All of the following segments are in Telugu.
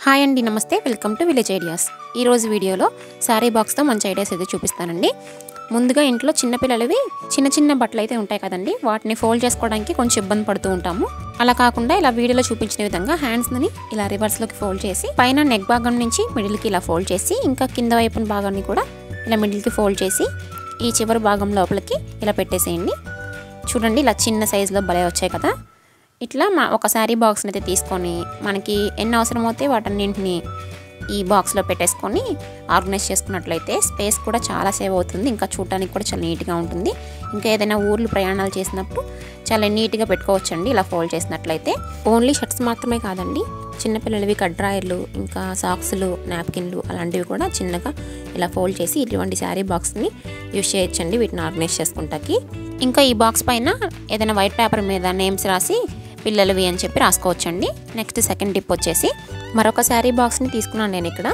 హాయ్ అండి, నమస్తే. Welcome to village ideas. ఈరోజు వీడియోలో శారీ బాక్స్తో మంచి ఐడియాస్ అయితే చూపిస్తానండి. ముందుగా ఇంట్లో చిన్నపిల్లలవి చిన్న చిన్న బట్టలు అయితే ఉంటాయి కదండి, వాటిని ఫోల్డ్ చేసుకోవడానికి కొంచెం ఇబ్బంది పడుతూ ఉంటాము. అలా కాకుండా ఇలా వీడియోలో చూపించిన విధంగా హ్యాండ్స్ని ఇలా రివర్స్లోకి ఫోల్డ్ చేసి పైన నెక్ భాగం నుంచి మిడిల్కి ఇలా ఫోల్డ్ చేసి ఇంకా కింద వైపున భాగాన్ని కూడా ఇలా మిడిల్కి ఫోల్డ్ చేసి ఈ చివరి భాగం లోపలికి ఇలా పెట్టేసేయండి. చూడండి, ఇలా చిన్న సైజులో భలే వచ్చాయి కదా. ఇట్లా ఒక శారీ బాక్స్ని అయితే తీసుకొని మనకి ఎన్ని అవసరమవుతాయి వాటన్నింటినీ ఈ బాక్స్లో పెట్టేసుకొని ఆర్గనైజ్ చేసుకున్నట్లయితే స్పేస్ కూడా చాలా సేవ్ అవుతుంది. ఇంకా చూడటానికి కూడా చాలా నీట్గా ఉంటుంది. ఇంకా ఏదైనా ఊర్లు ప్రయాణాలు చేసినప్పుడు చాలా నీట్గా పెట్టుకోవచ్చండి ఇలా ఫోల్డ్ చేసినట్లయితే. ఓన్లీ షర్ట్స్ మాత్రమే కాదండి, చిన్నపిల్లలవి కడ్రాయర్లు, ఇంకా సాక్స్లు, నాప్కిన్లు అలాంటివి కూడా చిన్నగా ఇలా ఫోల్డ్ చేసి ఇటువంటి శారీ బాక్స్ని యూజ్ చేయొచ్చండి వీటిని ఆర్గనైజ్ చేసుకుంటాకి. ఇంకా ఈ బాక్స్ పైన ఏదైనా వైట్ పేపర్ మీద నేమ్స్ రాసి పిల్లలవి అని చెప్పి రాసుకోవచ్చండి. నెక్స్ట్ సెకండ్ టిప్ వచ్చేసి మరొక శారీ బాక్స్ని తీసుకున్నాను నేను ఇక్కడ.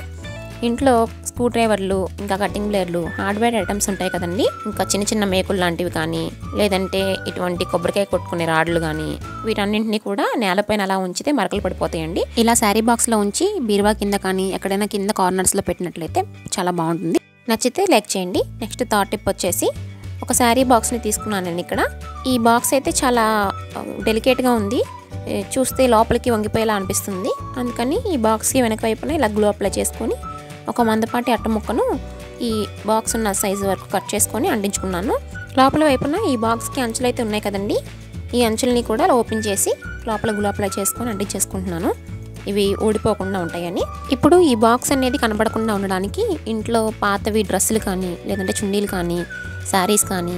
ఇంట్లో స్క్రూ డ్రైవర్లు, ఇంకా కటింగ్ బ్లేడ్లు, హార్డ్వేర్ ఐటమ్స్ ఉంటాయి కదండి. ఇంకా చిన్న చిన్న మేకులు లాంటివి కానీ, లేదంటే ఇటువంటి కొబ్బరికాయ కొట్టుకునే రాడ్లు కానీ, వీటన్నింటినీ కూడా నేలపైన అలా ఉంచితే మరకలు పడిపోతాయండి. ఇలా శారీ బాక్స్లో ఉంచి బీరువా కింద కానీ ఎక్కడైనా కింద కార్నర్స్లో పెట్టినట్లయితే చాలా బాగుంటుంది. నచ్చితే లైక్ చేయండి. నెక్స్ట్ థర్డ్ టిప్ వచ్చేసి ఒక శారీ బాక్స్ని తీసుకున్నాను నేను ఇక్కడ. ఈ బాక్స్ అయితే చాలా డెలికేట్గా ఉంది, చూస్తే లోపలికి వంగిపోయేలా అనిపిస్తుంది. అందుకని ఈ బాక్స్కి వెనక వైపున ఇలా గ్లూ అప్లై చేసుకొని ఒక మందపాటి అట్ట ముక్కను ఈ బాక్స్ ఉన్న సైజు వరకు కట్ చేసుకొని అంటించుకున్నాను. లోపల వైపున ఈ బాక్స్కి అంచులు అయితే ఉన్నాయి కదండి, ఈ అంచుల్ని కూడా ఓపెన్ చేసి లోపల గ్లూ అప్లై చేసుకొని అంటించేసుకుంటున్నాను, ఇవి ఊడిపోకుండా ఉంటాయని. ఇప్పుడు ఈ బాక్స్ అనేది కనబడకుండా ఉండడానికి ఇంట్లో పాతవి డ్రెస్సులు కానీ, లేదంటే చున్నీలు కానీ, శారీస్ కానీ,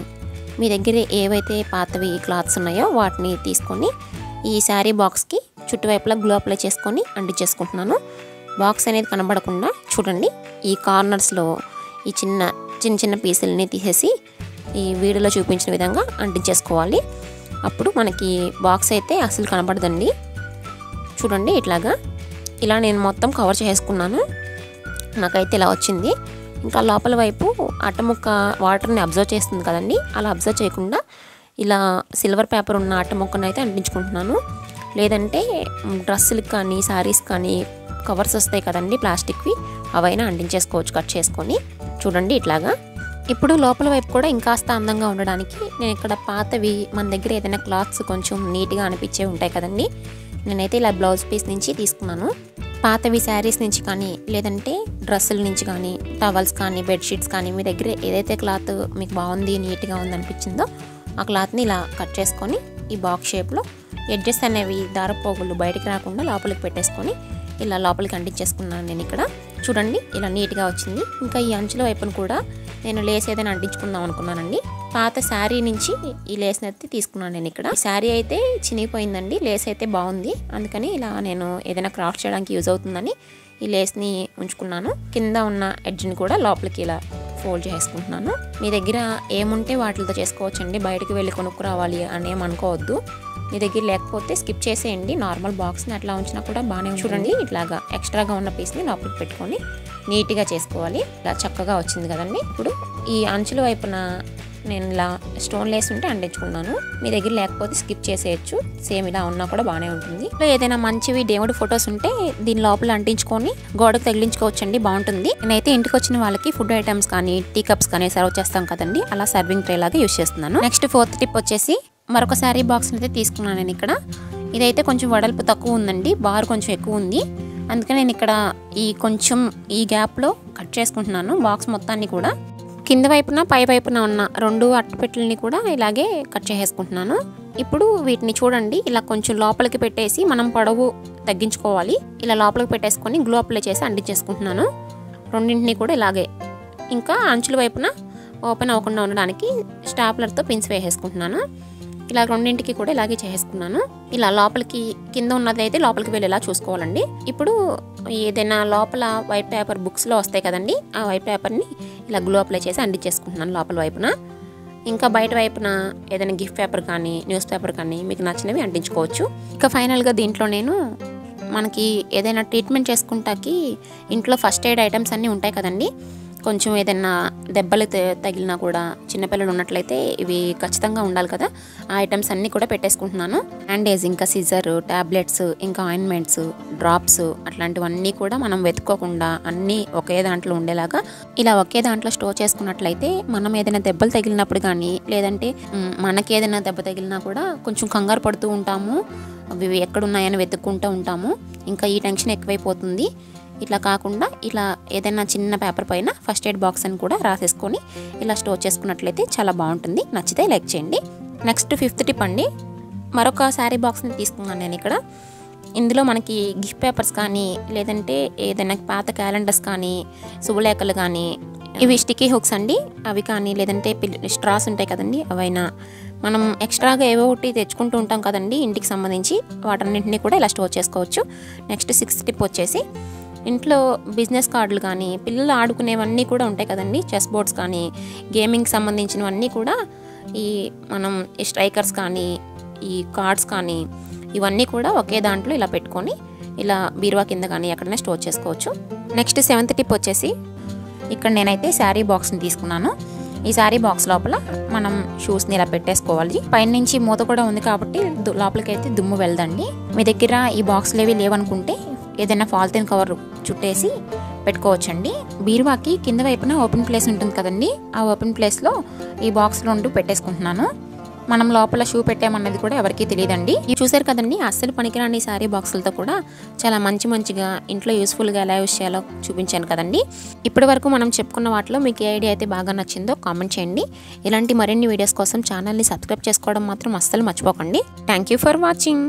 మీ దగ్గర ఏవైతే పాతవి క్లాత్స్ ఉన్నాయో వాటిని తీసుకొని ఈ శారీ బాక్స్కి చుట్టువైపులా గ్లూ అప్లై చేసుకొని అంటించేసుకుంటున్నాను. బాక్స్ అనేది కనబడకుండా చూడండి, ఈ కార్నర్స్లో ఈ చిన్న చిన్న పీసులని తీసేసి ఈ వీడియోలో చూపించిన విధంగా అంటించేసుకోవాలి. అప్పుడు మనకి బాక్స్ అయితే అసలు కనబడదండి. చూడండి, ఇలా నేను మొత్తం కవర్ చేసుకున్నాను. నాకైతే ఇలా వచ్చింది. ఇంకా లోపల వైపు అట్టముక్క వాటర్ని అబ్జర్వ్ చేస్తుంది కదండి, అలా అబ్జర్వ్ చేయకుండా ఇలా సిల్వర్ పేపర్ ఉన్న అట్టముక్కను అయితే అంటించుకుంటున్నాను. లేదంటే డ్రెస్సులకు కానీ శారీస్ కానీ కవర్స్ వస్తాయి కదండి ప్లాస్టిక్వి, అవైనా అంటించేసుకోవచ్చు కట్ చేసుకొని. చూడండి ఇట్లాగా. ఇప్పుడు లోపల వైపు కూడా ఇంకాస్త అందంగా ఉండడానికి నేను ఇక్కడ పాతవి మన దగ్గర ఏదైనా క్లాత్స్ కొంచెం నీట్గా అనిపించే ఉంటాయి కదండి, నేనైతే ఇలా బ్లౌజ్ పీస్ నుంచి తీసుకున్నాను. పాతవి శారీస్ నుంచి కానీ, లేదంటే డ్రెస్సుల నుంచి కానీ, టవల్స్ కానీ, బెడ్షీట్స్ కానీ, మీ దగ్గర ఏదైతే క్లాత్ మీకు బాగుంది నీట్గా ఉంది అనిపించిందో ఆ క్లాత్ని ఇలా కట్ చేసుకొని ఈ బాక్స్ షేప్లో ఎడ్జెస్ అనేవి దారపోగులు బయటికి రాకుండా లోపలికి పెట్టేసుకొని ఇలా లోపలికి అంటించేసుకున్నాను నేను ఇక్కడ. చూడండి, ఇలా నీట్గా వచ్చింది. ఇంకా ఈ అంచుల వైపును కూడా నేను లేస్ ఏదైనా అంటించుకుందాం అనుకున్నానండి. పాత శారీ నుంచి ఈ లేస్ని అయితే తీసుకున్నాను నేను ఇక్కడ. శారీ అయితే చినిగిపోయిందండి, లేస్ అయితే బాగుంది. అందుకని ఇలా నేను ఏదైనా క్రాఫ్ట్ చేయడానికి యూజ్ అవుతుందని ఈ లేస్ని ఉంచుకున్నాను. కింద ఉన్న ఎడ్జ్ని కూడా లోపలికి ఇలా ఫోల్డ్ చేసుకుంటున్నాను. మీ దగ్గర ఏముంటే వాటితో చేసుకోవచ్చండి, బయటకు వెళ్ళి కొనుక్కు రావాలి అని ఏమనుకోవద్దు. మీ దగ్గర లేకపోతే స్కిప్ చేసేయండి, నార్మల్ బాక్స్ని అట్లా ఉంచినా కూడా బాగానే. చూడండి, ఇట్లాగా ఎక్స్ట్రాగా ఉన్న పీస్ని లోపలికి పెట్టుకొని నీట్గా చేసుకోవాలి. ఇలా చక్కగా వచ్చింది కదండి. ఇప్పుడు ఈ అంచుల వైపున నేను ఇలా స్టోన్ లేస్ ఉంటే అంటించుకున్నాను. మీ దగ్గర లేకపోతే స్కిప్ చేసేయచ్చు, సేమ్ ఇలా ఉన్నా కూడా బాగానే ఉంటుంది. ఏదైనా మంచివి దేవుడి ఫొటోస్ ఉంటే దీని లోపల అంటించుకొని గోడకు తగిలించుకోవచ్చండి, బాగుంటుంది. నేనైతే ఇంటికి వచ్చిన వాళ్ళకి ఫుడ్ ఐటమ్స్ కానీ, టీ కప్స్ కానీ సర్వ్ చేస్తాం కదండి, అలా సర్వింగ్ ట్రే లాగా యూజ్ చేస్తున్నాను. నెక్స్ట్ ఫోర్త్ టిప్ వచ్చేసి మరొక శారీ బాక్స్ని అయితే తీసుకున్నాను నేను ఇక్కడ. ఇదైతే కొంచెం వెడల్పు తక్కువ ఉందండి, బార్ కొంచెం ఎక్కువ ఉంది. అందుకని నేను ఇక్కడ కొంచెం ఈ గ్యాప్లో కట్ చేసుకుంటున్నాను బాక్స్ మొత్తాన్ని కూడా. కింద వైపున పై వైపున ఉన్న 2 అట్టపెట్టెలని కూడా ఇలాగే కట్ చేసేసుకుంటున్నాను. ఇప్పుడు వీటిని చూడండి, ఇలా కొంచెం లోపలికి పెట్టేసి మనం పొడవు తగ్గించుకోవాలి. ఇలా లోపలికి పెట్టేసుకొని గ్లూ అప్లై చేసి అంటించేసుకుంటున్నాను రెండింటిని కూడా ఇలాగే. ఇంకా అంచుల వైపున ఓపెన్ అవ్వకుండా ఉండడానికి స్టాప్లర్తో పిన్స్ వేసేసుకుంటున్నాను. ఇలా రెండింటికి కూడా ఇలాగే చేసుకున్నాను. ఇలా లోపలికి కింద ఉన్నది అయితే లోపలికి వెళ్ళేలా చూసుకోవాలండి. ఇప్పుడు ఏదైనా లోపల వైట్ పేపర్ బుక్స్లో వస్తాయి కదండి, ఆ వైట్ పేపర్ని ఇలా గ్లూ అప్లై చేసి అంటించేసుకుంటున్నాను లోపల వైపున. ఇంకా బయట వైపున ఏదైనా గిఫ్ట్ పేపర్ కానీ, న్యూస్ పేపర్ కానీ మీకు నచ్చినవి అంటించుకోవచ్చు. ఇంకా ఫైనల్గా దీంట్లో నేను మనకి ఏదైనా ట్రీట్మెంట్ చేసుకుంటాకి ఇంట్లో ఫస్ట్ ఎయిడ్ ఐటమ్స్ అన్నీ ఉంటాయి కదండి, కొంచెం ఏదైనా దెబ్బలు తగిలినా కూడా చిన్నపిల్లలు ఉన్నట్లయితే ఇవి ఖచ్చితంగా ఉండాలి కదా. ఆ ఐటమ్స్ అన్నీ కూడా పెట్టేసుకుంటున్నాను. బ్యాండేజ్, ఇంకా సిజర్, టాబ్లెట్స్, ఇంకా ఆయింట్మెంట్స్, డ్రాప్స్ అట్లాంటివన్నీ కూడా మనం వెతుక్కోకుండా అన్నీ ఒకే దాంట్లో ఉండేలాగా ఇలా ఒకే దాంట్లో స్టోర్ చేసుకున్నట్లయితే మనం ఏదైనా దెబ్బలు తగిలినప్పుడు కానీ లేదంటే మనకి ఏదైనా దెబ్బ తగిలినా కూడా కొంచెం కంగారు పడుతూ ఉంటాము. అవి ఎక్కడున్నాయని వెతుక్కుంటూ ఉంటాము. ఇంకా ఈ టెన్షన్ ఎక్కువైపోతుంది. ఇట్లా కాకుండా ఇలా ఏదైనా చిన్న పేపర్ పైన ఫస్ట్ ఎయిడ్ బాక్స్ అని కూడా రాసేసుకొని ఇలా స్టోర్ చేసుకున్నట్లయితే చాలా బాగుంటుంది. నచ్చితే లైక్ చేయండి. నెక్స్ట్ 5th టిప్ అండి. మరొక శారీ బాక్స్ని తీసుకున్నాను నేను ఇక్కడ. ఇందులో మనకి గిఫ్ట్ పేపర్స్ కానీ లేదంటే ఏదైనా పాత క్యాలెండర్స్ కానీ శుభలేఖలు కానీ ఇవి స్టిక్కీ హుక్స్ అండి, అవి కానీ లేదంటే స్ట్రాస్ ఉంటాయి కదండి, అవైనా మనం ఎక్స్ట్రాగా ఏవో ఒకటి తెచ్చుకుంటూ ఉంటాం కదండి ఇంటికి సంబంధించి, వాటన్నింటినీ కూడా ఇలా స్టోర్ చేసుకోవచ్చు. నెక్స్ట్ 6th టిప్ వచ్చేసి ఇంట్లో బిజినెస్ కార్డులు కానీ పిల్లలు ఆడుకునేవన్నీ కూడా ఉంటాయి కదండి, చెస్ బోర్డ్స్ కానీ గేమింగ్ సంబంధించినవన్నీ కూడా ఈ మనం ఈ స్ట్రైకర్స్ కానీ ఈ కార్డ్స్ కానీ ఇవన్నీ కూడా ఒకే దాంట్లో ఇలా పెట్టుకొని ఇలా బీరువా కింద కానీ ఎక్కడైనా స్టోర్ చేసుకోవచ్చు. నెక్స్ట్ 7th టిప్ వచ్చేసి ఇక్కడ నేనైతే శారీ బాక్స్ని తీసుకున్నాను. ఈ శారీ బాక్స్ లోపల మనం షూస్ని ఇలా పెట్టేసుకోవాలి. పైన నుంచి మూత కూడా ఉంది కాబట్టి లోపలికైతే దుమ్ము వెళ్దండి. మీ దగ్గర ఈ బాక్స్లు ఏవి లేవనుకుంటే ఏదైనా పాలిథిన్ కవర్ చుట్టేసి పెట్టుకోవచ్చండి. బీరువాకి కింద వైపున ఓపెన్ ప్లేస్ ఉంటుంది కదండి, ఆ ఓపెన్ ప్లేస్లో ఈ బాక్స్ 2 పెట్టేసుకుంటున్నాను. మనం లోపల షూ పెట్టామన్నది కూడా ఎవరికీ తెలియదండి. చూసారు కదండి, అస్సలు పనికిరాని శారీ బాక్సులతో కూడా చాలా మంచిగా ఇంట్లో యూస్ఫుల్గా ఎలా యూస్ చేయాలో చూపించాను కదండి. ఇప్పటి వరకు మనం చెప్పుకున్న వాటిలో మీకు ఏ ఐడియా అయితే బాగా నచ్చిందో కామెంట్ చేయండి. ఇలాంటి మరిన్ని వీడియోస్ కోసం ఛానల్ని సబ్స్క్రైబ్ చేసుకోవడం మాత్రం అస్సలు మర్చిపోకండి. Thank you for watching.